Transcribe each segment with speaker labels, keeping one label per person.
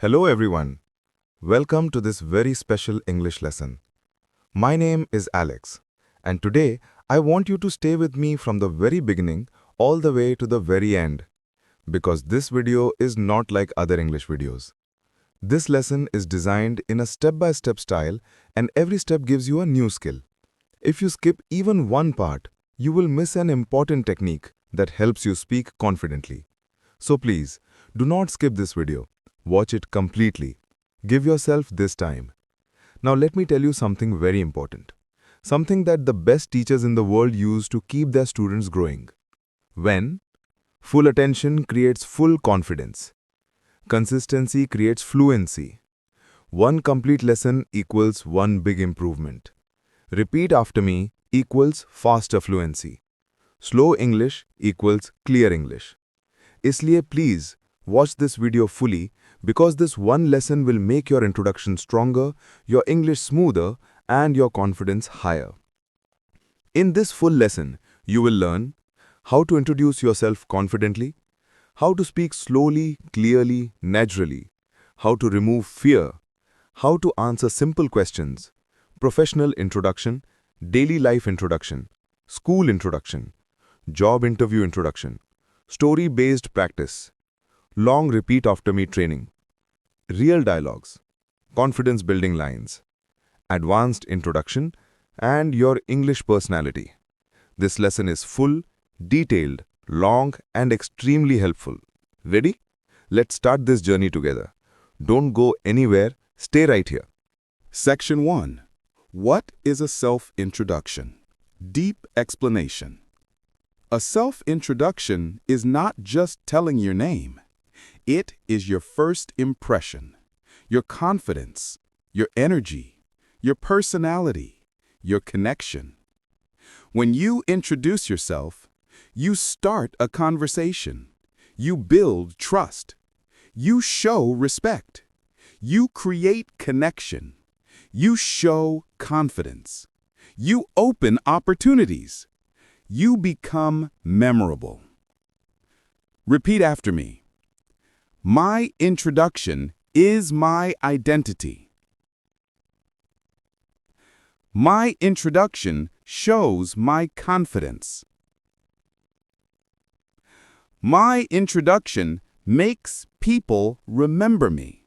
Speaker 1: Hello everyone. Welcome to this very special English lesson. My name is Alex, and today I want you to stay with me from the very beginning all the way to the very end, because this video is not like other English videos. This lesson is designed in a step-by-step style, and every step gives you a new skill. If you skip even one part, you will miss an important technique that helps you speak confidently. So please, do not skip this video. Watch it completely. Give yourself this time. Now let me tell you something very important. Something that the best teachers in the world use to keep their students growing. When full attention creates full confidence. Consistency creates fluency. One complete lesson equals one big improvement. Repeat after me equals faster fluency. Slow English equals clear English. इसलिए please watch this video fully because this one lesson will make your introduction stronger, your English smoother, and your confidence higher. In this full lesson, you will learn how to introduce yourself confidently, how to speak slowly, clearly, naturally, how to remove fear, how to answer simple questions, professional introduction, daily life introduction, school introduction, job interview introduction, story-based practice, long repeat after me training, real dialogues, confidence building lines, advanced introduction, and your English personality. This lesson is full, detailed, long, and extremely helpful. Ready? Let's start this journey together. Don't go anywhere, stay right here.
Speaker 2: Section 1. What is a self-introduction? Deep explanation. A self-introduction is not just telling your name. It is your first impression, your confidence, your energy, your personality, your connection. When you introduce yourself, you start a conversation. You build trust. You show respect. You create connection. You show confidence. You open opportunities. You become memorable. Repeat after me. My introduction is my identity. My introduction shows my confidence. My introduction makes people remember me.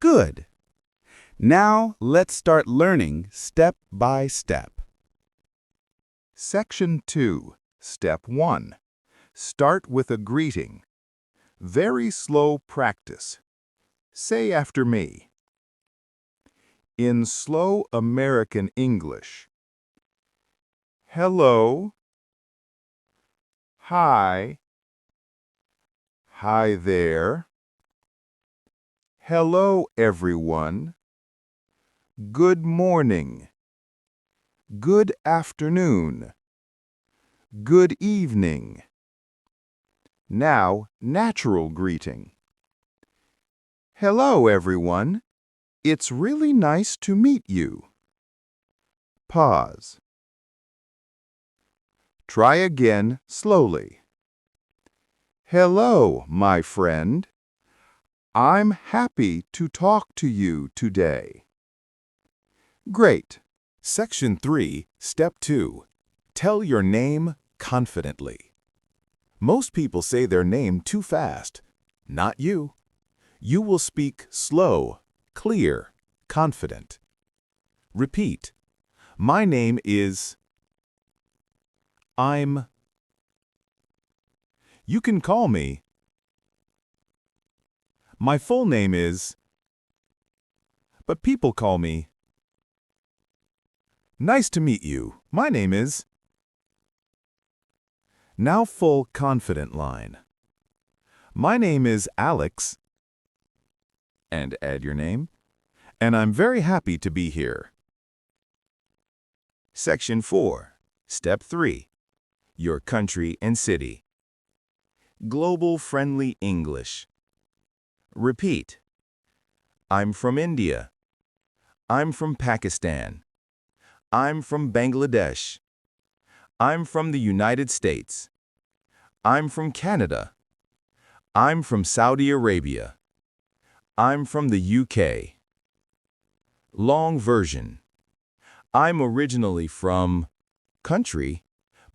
Speaker 2: Good. Now let's start learning step by step.
Speaker 3: Section 2, Step 1. Start with a greeting. Very slow practice. Say after me. In slow American English. Hello. Hi. Hi there. Hello, everyone. Good morning. Good afternoon. Good evening. Now, natural greeting. Hello, everyone. It's really nice to meet you. Pause. Try again slowly. Hello, my friend. I'm happy to talk to you today. Great.
Speaker 2: Section 3, Step 2. Tell your name confidently. Most people say their name too fast. Not you. You will speak slow, clear, confident. Repeat. My name is... I'm... You can call me... My full name is... But people call me... Nice to meet you. My name is... Now full confident line. My name is Alex, and add your name, and I'm very happy to be here. Section 4, Step 3. Your country and city. Global friendly English. Repeat. I'm from India. I'm from Pakistan. I'm from Bangladesh. I'm from the United States. I'm from Canada. I'm from Saudi Arabia. I'm from the UK. Long version. I'm originally from country,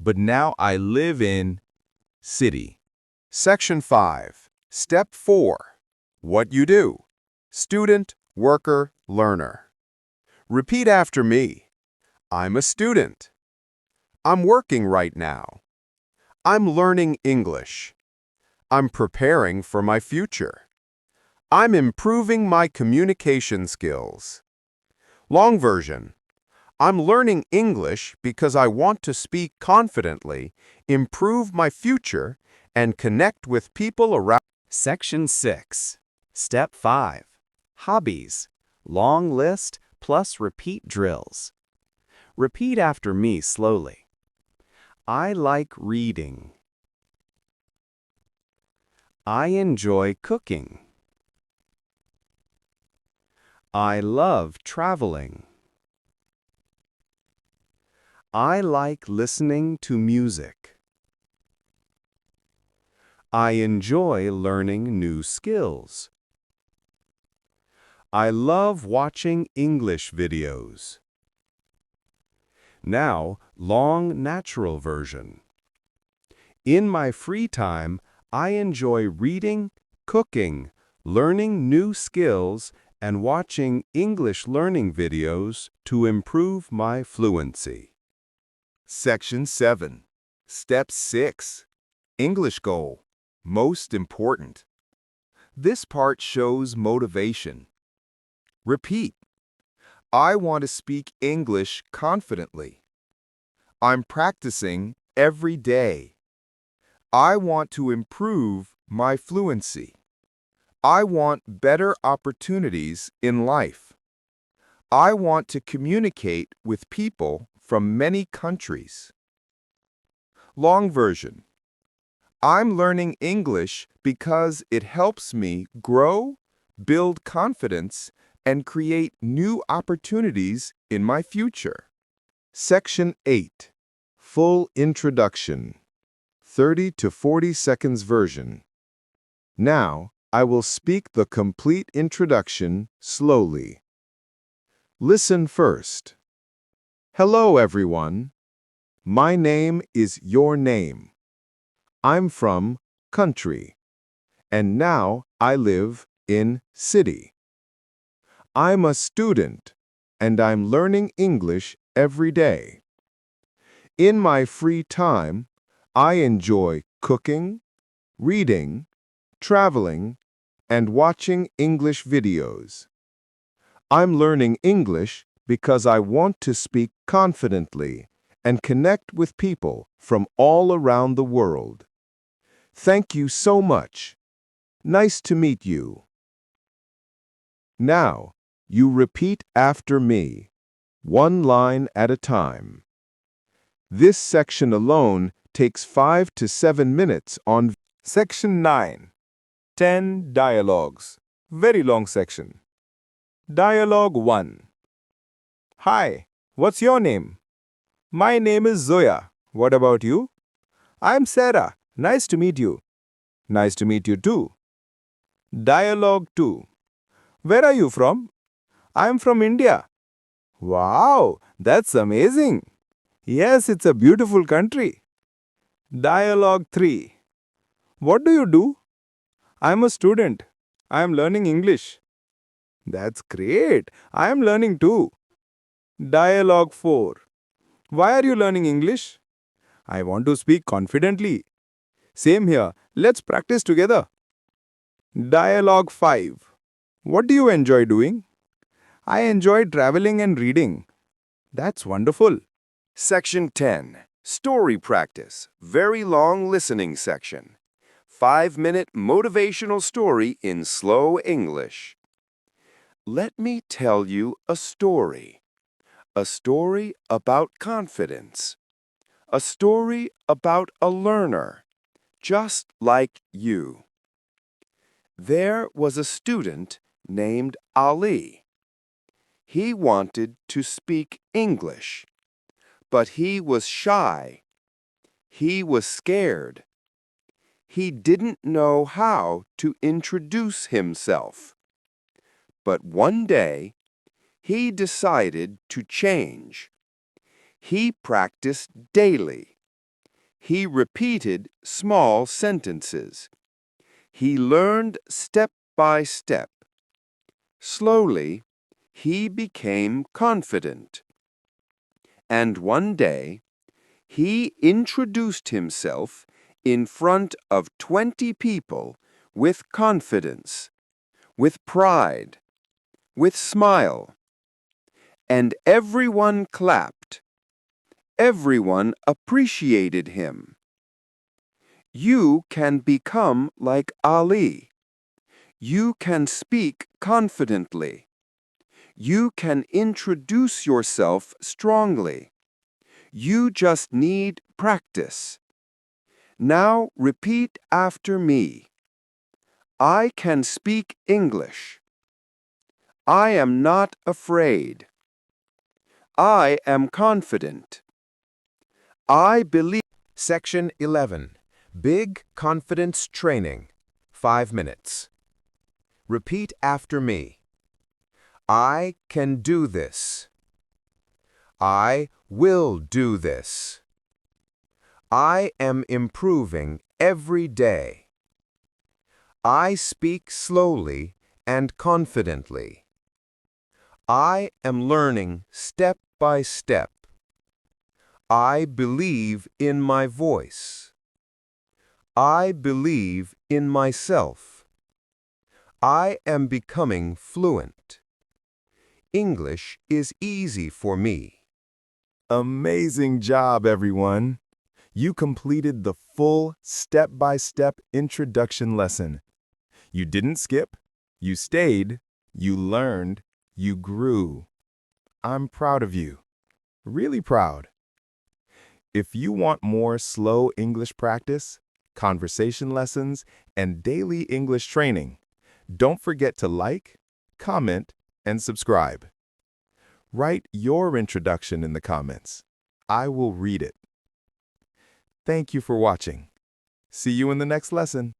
Speaker 2: but now I live in city.
Speaker 3: Section 5. Step 4. What you do. Student, worker, learner. Repeat after me. I'm a student. I'm working right now. I'm learning English. I'm preparing for my future. I'm improving my communication skills. Long version. I'm learning English because I want to speak confidently, improve my future, and connect with people around.
Speaker 4: Section 6. Step 5. Hobbies. Long list plus repeat drills. Repeat after me slowly. I like reading. I enjoy cooking. I love traveling. I like listening to music. I enjoy learning new skills. I love watching English videos. Now, long natural version. In my free time, I enjoy reading, cooking, learning new skills, and watching English learning videos to improve my fluency.
Speaker 3: Section 7. Step 6. English goal. Most important. This part shows motivation. Repeat. I want to speak English confidently. I'm practicing every day. I want to improve my fluency. I want better opportunities in life. I want to communicate with people from many countries. Long version. I'm learning English because it helps me grow, build confidence, and create new opportunities in my future. Section 8. Full introduction. 30 to 40 seconds version. Now, I will speak the complete introduction slowly. Listen first. Hello, everyone. My name is your name. I'm from country, and now I live in city. I'm a student, and I'm learning English every day. In my free time, I enjoy cooking, reading, traveling, and watching English videos. I'm learning English because I want to speak confidently and connect with people from all around the world. Thank you so much. Nice to meet you. Now, you repeat after me, one line at a time. This section alone takes 5 to 7 minutes on Section 9. 10 dialogues. Very long section. Dialogue 1. Hi, what's your name? My name is Zoya. What about you? I'm Sarah. Nice to meet you. Nice to meet you too. Dialogue 2. Where are you from? I'm from India. Wow, that's amazing. Yes, it's a beautiful country. Dialogue 3. What do you do? I'm a student. I'm learning English. That's great. I'm learning too. Dialogue 4. Why are you learning English? I want to speak confidently. Same here. Let's practice together. Dialogue 5. What do you enjoy doing? I enjoy traveling and reading. That's wonderful. Section 10. Story practice. Very long listening section. 5-minute motivational story in slow English. Let me tell you a story. A story about confidence. A story about a learner, just like you. There was a student named Ali. He wanted to speak English, but he was shy. He was scared. he didn't know how to introduce himself. But one day, he decided to change. He practiced daily. He repeated small sentences. He learned step by step. Slowly, he became confident. And one day, he introduced himself in front of 20 people with confidence, with pride, with smile. And everyone clapped. Everyone appreciated him. You can become like Ali. You can speak confidently. You can introduce yourself strongly. You just need practice. Now repeat after me. I can speak English. I am not afraid. I am confident. I believe.
Speaker 4: Section 11. Big Confidence Training. 5 minutes. Repeat after me. I can do this. I will do this. I am improving every day. I speak slowly and confidently. I am learning step by step. I believe in my voice. I believe in myself. I am becoming fluent. English is easy for me.
Speaker 2: Amazing job, everyone! You completed the full step-by-step introduction lesson. You didn't skip, you stayed, you learned, you grew. I'm proud of you. Really proud. If you want more slow English practice, conversation lessons, and daily English training, don't forget to like, comment, and subscribe. Write your introduction in the comments. I will read it. Thank you for watching. See you in the next lesson.